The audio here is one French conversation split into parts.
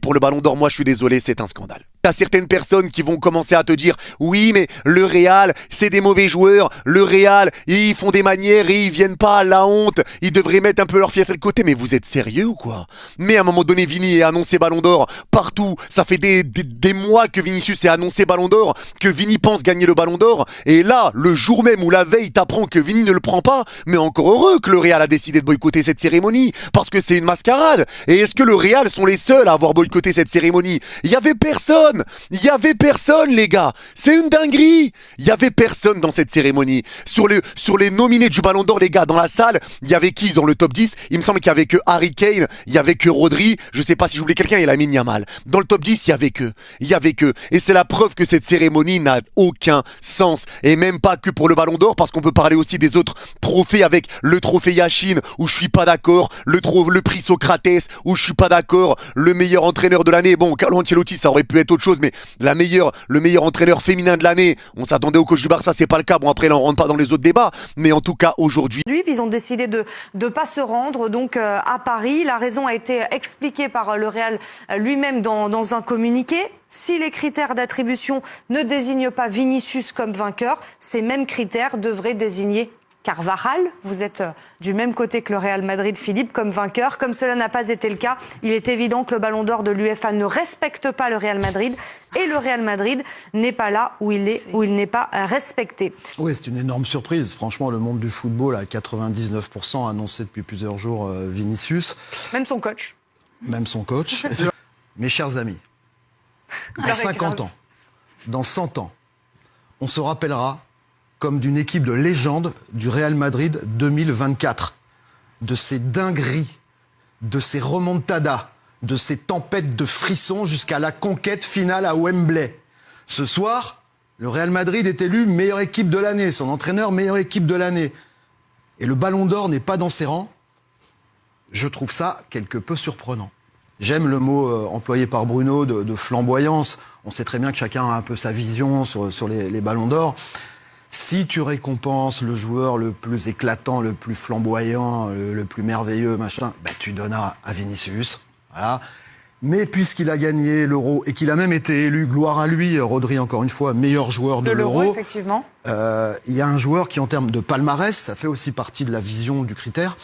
pour le Ballon d'Or, moi je suis désolé, c'est un scandale. T'as certaines personnes qui vont commencer à te dire oui mais le Real c'est des mauvais joueurs, le Real ils font des manières et ils viennent pas à la honte, ils devraient mettre un peu leur fierté de côté, mais vous êtes sérieux ou quoi? Mais à un moment donné Vini est annoncé Ballon d'Or partout, ça fait des mois que Vinicius est annoncé Ballon d'Or, que Vini pense gagner le Ballon d'Or, et là le jour même ou la veille t'apprends que Vini ne le prend pas, mais encore heureux que le Real a décidé de boycotter cette cérémonie, parce que c'est une mascarade. Et est-ce que le Real sont les seuls à avoir boycotté cette cérémonie? Il y avait personne. Il y avait personne, les gars. C'est une dinguerie. Il y avait personne dans cette cérémonie. Sur les nominés du Ballon d'Or, les gars, dans la salle, il y avait qui dans le top 10? Il me semble qu'il y avait que Harry Kane, il y avait que Rodri, je sais pas si j'oublie quelqu'un, il a mis Yamal. Dans le top 10, il y avait que. Il y avait que. Et c'est la preuve que cette cérémonie n'a aucun sens. Et même pas que pour le Ballon d'Or, parce qu'on peut parler aussi des autres trophées, avec le trophée Yachine, où je suis pas d'accord, le prix Socrates, où je suis pas d'accord, le meilleur entraîneur de l'année. Bon, Carlo Ancelotti, ça aurait pu être autre chose, mais le meilleur entraîneur féminin de l'année, on s'attendait au coach du Barça, c'est pas le cas. Bon, après là on rentre pas dans les autres débats, mais en tout cas aujourd'hui ils ont décidé de ne pas se rendre donc à Paris. La raison a été expliquée par le Real lui-même dans un communiqué. Si les critères d'attribution ne désignent pas Vinicius comme vainqueur, ces mêmes critères devraient désigner Carvajal. Vous êtes du même côté que le Real Madrid, Philippe, comme vainqueur. Comme cela n'a pas été le cas, il est évident que le Ballon d'Or de l'UEFA ne respecte pas le Real Madrid, et le Real Madrid n'est pas là où il n'est pas respecté. Oui, c'est une énorme surprise. Franchement, le monde du football, à 99%, a annoncé depuis plusieurs jours Vinicius. Même son coach. Même son coach. Mes chers amis, dans 50 ans, dans 100 ans, on se rappellera comme d'une équipe de légende du Real Madrid 2024. De ces dingueries, de ces remontadas, de ces tempêtes de frissons jusqu'à la conquête finale à Wembley. Ce soir, le Real Madrid est élu meilleure équipe de l'année, son entraîneur meilleure équipe de l'année. Et le Ballon d'Or n'est pas dans ses rangs. Je trouve ça quelque peu surprenant. J'aime le mot employé par Bruno de flamboyance. On sait très bien que chacun a un peu sa vision sur les Ballons d'Or. Si tu récompenses le joueur le plus éclatant, le plus flamboyant, le plus merveilleux, machin, bah, tu donneras à Vinicius. Voilà. Mais puisqu'il a gagné l'Euro et qu'il a même été élu, gloire à lui, Rodri encore une fois, meilleur joueur de l'Euro, effectivement. Il y a un joueur qui, en termes de palmarès, ça fait aussi partie de la vision du critère,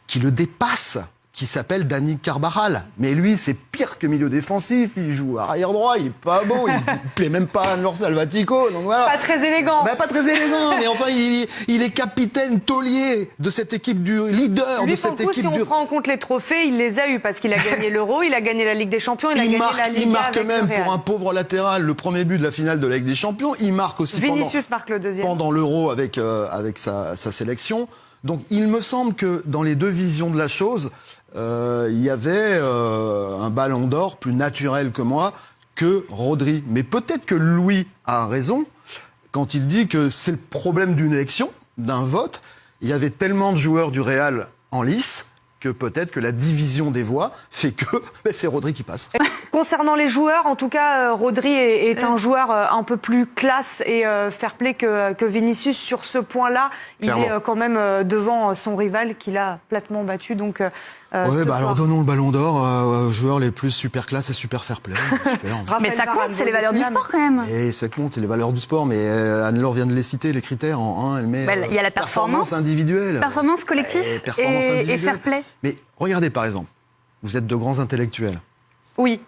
qui le dépasse, qui s'appelle Dani Carvajal. Mais lui, c'est pire que milieu défensif. Il joue arrière droit, il est pas beau, il plaît même pas à Anwar Salvatico. Donc voilà. Pas très élégant. Pas très élégant, mais enfin, il est capitaine taulier de cette équipe du leader lui, de cette équipe. Si on prend en compte les trophées, il les a eus parce qu'il a gagné l'Euro, il a gagné la Ligue des Champions, il a gagné la Ligue. Il marque même pour un pauvre latéral le premier but de la finale de la Ligue des Champions. Il marque aussi Vinicius marque le deuxième pendant l'Euro avec sa sélection. Donc il me semble que dans les deux visions de la chose, il y avait un Ballon d'Or plus naturel que moi, que Rodri. Mais peut-être que Louis a raison quand il dit que c'est le problème d'une élection, d'un vote. Il y avait tellement de joueurs du Real en lice que peut-être que la division des voix fait que c'est Rodri qui passe. Concernant les joueurs, en tout cas, Rodri est un joueur un peu plus classe et fair play que Vinicius. Sur ce point-là, clairement. Il est quand même devant son rival qu'il a platement battu. Donc, alors donnons le Ballon d'Or aux joueurs les plus super classe et super fair play. Super. Mais ça compte, c'est les valeurs du sport quand même. Et ça compte, c'est les valeurs du sport. Mais Anne-Laure vient de les citer, les critères. En un, elle met il y a la performance individuelle. Performance collective et fair play. Mais regardez par exemple, vous êtes de grands intellectuels. Oui.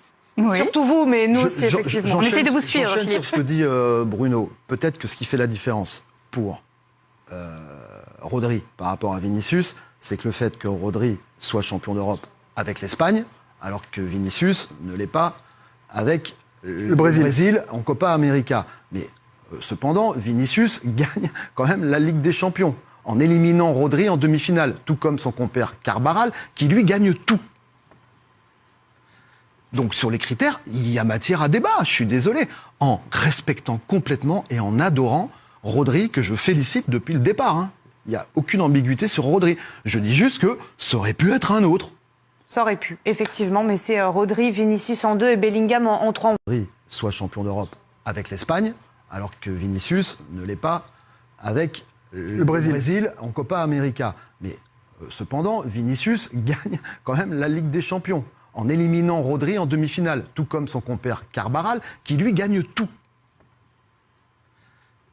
Surtout vous, mais nous aussi, effectivement. On essaie de vous suivre, Philippe. Sur ce que dit Bruno, peut-être que ce qui fait la différence pour Rodri par rapport à Vinicius, c'est que le fait que Rodri soit champion d'Europe avec l'Espagne, alors que Vinicius ne l'est pas avec le Brésil en Copa América. Mais cependant, Vinicius gagne quand même la Ligue des Champions en éliminant Rodri en demi-finale, tout comme son compère Carvajal, qui lui gagne tout. Donc sur les critères, il y a matière à débat, je suis désolé, en respectant complètement et en adorant Rodri, que je félicite depuis le départ. Il n'y a aucune ambiguïté sur Rodri. Je dis juste que ça aurait pu être un autre. Ça aurait pu, effectivement, mais c'est Rodri, Vinicius en 2 et Bellingham en 3. Rodri soit champion d'Europe avec l'Espagne, alors que Vinicius ne l'est pas avec le Brésil en Copa América. Mais cependant, Vinicius gagne quand même la Ligue des Champions, en éliminant Rodri en demi-finale, tout comme son compère Carvajal, qui lui gagne tout.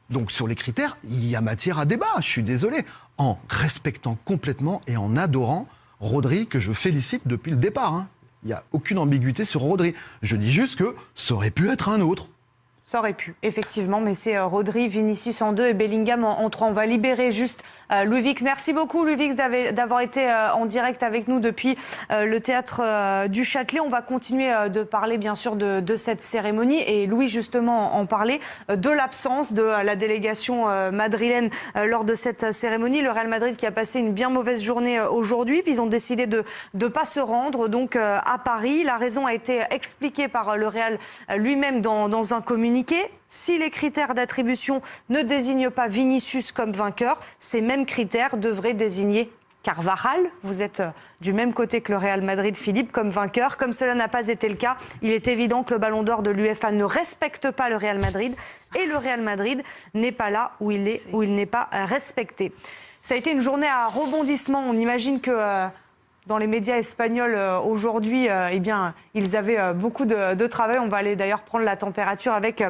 Donc sur les critères, il y a matière à débat, je suis désolé, en respectant complètement et en adorant Rodri, que je félicite depuis le départ. Hein. Il n'y a aucune ambiguïté sur Rodri. Je dis juste que ça aurait pu être un autre. Ça aurait pu, effectivement, mais c'est Rodri, Vinicius en 2 et Bellingham en 3. On va libérer juste Louis Vix. Merci beaucoup, Louis Vix, d'avoir été en direct avec nous depuis le théâtre du Châtelet. On va continuer de parler, bien sûr, de cette cérémonie. Et Louis, justement, en parlait de l'absence de la délégation madrilène lors de cette cérémonie. Le Real Madrid qui a passé une bien mauvaise journée aujourd'hui. Puis ils ont décidé de ne pas se rendre donc à Paris. La raison a été expliquée par le Real lui-même dans un communiqué. Si les critères d'attribution ne désignent pas Vinicius comme vainqueur, ces mêmes critères devraient désigner Carvajal. Vous êtes du même côté que le Real Madrid, Philippe, comme vainqueur. Comme cela n'a pas été le cas, il est évident que le Ballon d'Or de l'UEFA ne respecte pas le Real Madrid et le Real Madrid n'est pas là où il n'est pas respecté. Ça a été une journée à rebondissement. On imagine que dans les médias espagnols aujourd'hui, eh bien, ils avaient beaucoup de travail. On va aller d'ailleurs prendre la température avec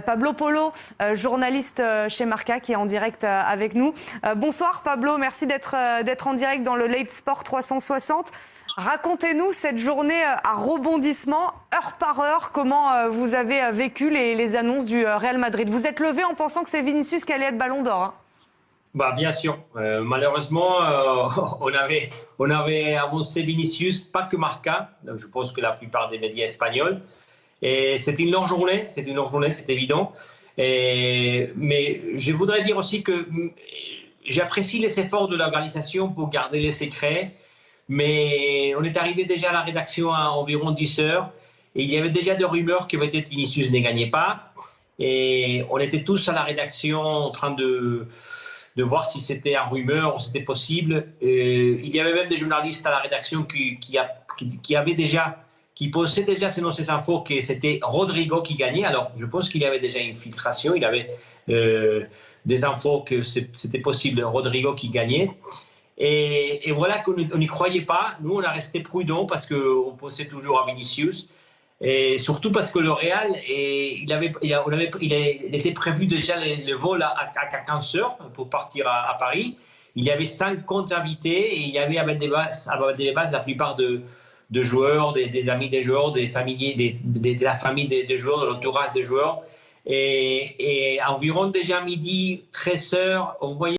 Pablo Polo, journaliste chez Marca, qui est en direct avec nous. Bonsoir Pablo, merci d'être en direct dans le Late Sport 360. Racontez-nous cette journée à rebondissement, heure par heure, comment vous avez vécu les annonces du Real Madrid. Vous êtes levé en pensant que c'est Vinicius qui allait être Ballon d'Or, hein? Bah, bien sûr. Malheureusement, on avait annoncé Vinicius, pas que Marca. Je pense que la plupart des médias espagnols. Et c'était une longue journée, c'est évident. Mais je voudrais dire aussi que j'apprécie les efforts de l'organisation pour garder les secrets. Mais on est arrivé déjà à la rédaction à environ 10 heures. Et il y avait déjà des rumeurs que peut-être Vinicius ne gagnait pas. Et on était tous à la rédaction en train de voir si c'était un rumeur ou c'était possible. Il y avait même des journalistes à la rédaction qui posaient déjà selon ces infos que c'était Rodrigo qui gagnait. Alors, je pense qu'il y avait déjà une filtration. Il y avait des infos que c'était possible Rodrigo qui gagnait. Et voilà qu'on n'y croyait pas. Nous, on a resté prudents parce qu'on pensait toujours à Vinicius. Et surtout parce que le Real, il était prévu déjà le vol à 15 heures pour partir à Paris. Il y avait 50 invités et il y avait avec des bases la plupart de joueurs, des amis des joueurs, des familles, de la famille des joueurs, de l'entourage des joueurs. Et environ déjà midi, 13 heures, on voyait